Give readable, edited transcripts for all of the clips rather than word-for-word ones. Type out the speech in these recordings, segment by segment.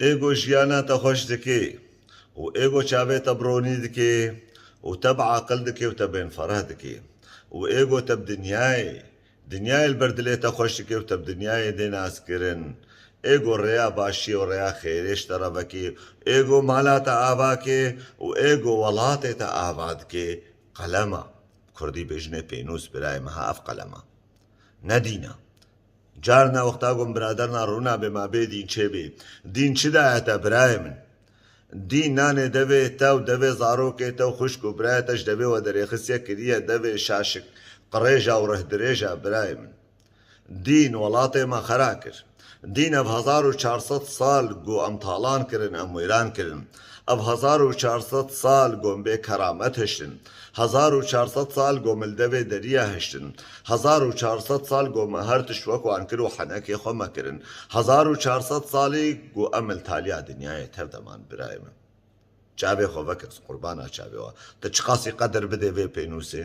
ئێگۆ ژیاناتە خۆش دەکێ و ئێگۆ چاوێتە بڕۆنی دکێ و تەب عاقل دکێ و تە بێن فەرە دکێ و ئێگۆ تەب دنیای بەردلێتە خۆش دکێ و تەب دنیای دێ ناسکردن ئێگۆ ڕێیا باشیە و ڕێیا خێرێش تەرەڤەکێ ئێگۆ مالاتە ئاواکێ و ئێگۆ وەڵاتێتە ئاوادکێ قەلەمە کوردی بێژنێ پێنووس برای مەها ئەف قەلەمە نەدینە جارنا وەختا گۆم برادەرنا ڕوونا بێ ما بێ دین چێ بێ دین چ دایەتە برای من دین نانێ دەوێ تەو دەوێ زارۆکێتە و خوشک و برایەتەش دەبێ وە دەرێخسیە کریە دەوێ شاشک قڕێژا و ڕەهدرێژە برای من دین وڵاتێمە خەرا کرد دین ئەف 1400 ساڵ گۆ ئەم تاڵان کردن ئەم وێران کردن ئەف 1400 ساڵ گۆم بێ کەرامەت هشتن 1400 ساڵ گۆ ملدەوێ دەریە هشتن 1400 ساڵ گۆمە هەر تشوەکوان کرد و حەنەکێ خۆمەکردن 1400 ساڵی گۆ ئەمل تالیا دنیایە تەردەمان برای من چاوێ خۆڤەکەس قوربانە چاوێەوە تە چ قاسی قەدر بدێ بێ پێنووسێ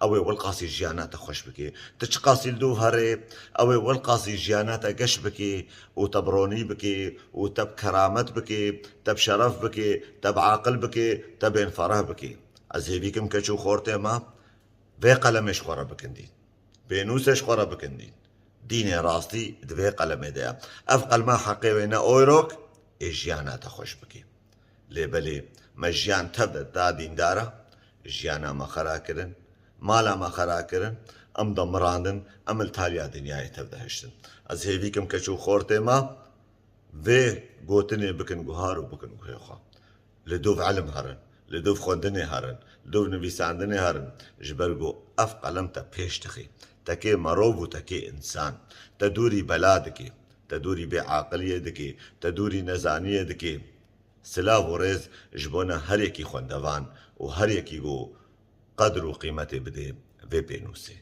ئەوەی وەڵقاسی ژیاناتە خۆش بکێ تە چ قاسی دوو هەرێ ئەوەی وەڵقاسی ژیاناتە گەشت بکێ و تەبڕۆنی بکێ و تەب کەرامەت بکێ تەب شەرەف بکێ تەب عاقل بکێ تە بێن فەرە بکێ ئەز هێویکم کەچ و خۆرتێمە بێ قەلەمێش خۆرە بکندین پێنووسێش خۆرە بکندین دینێ ڕاستی دوێ قەلەمێدەیە ئەف قەلمە حەقێوێنە ئۆیرۆک ئێ ژیاناتە خۆش بکێ لێبەلێ مە ژیان تەبدە دا دیندارە ژیانە مەخەراکردن مالا مەخەراکردن ئەم دەمڕاندن ئەمل تالیا دنیای تەبدەهشتن ئەز هێویکم کەچ و خۆرتێمە vê gotinê bikin guhar û bikin guhêxwe li dûv elm herin li dûv xwendinê herin li dûv nivîsandinê herin ji ber ku ev qelem te pêş dixê tekê merov û tekê însan te dûrî bela dikê te dûrî bêaqiliyê dikê te dûrî nezaniyê dikê silav û rêz ji bona her yekî xwendevan û her yekî ku qedr û qîmetê bidê vê pênûsê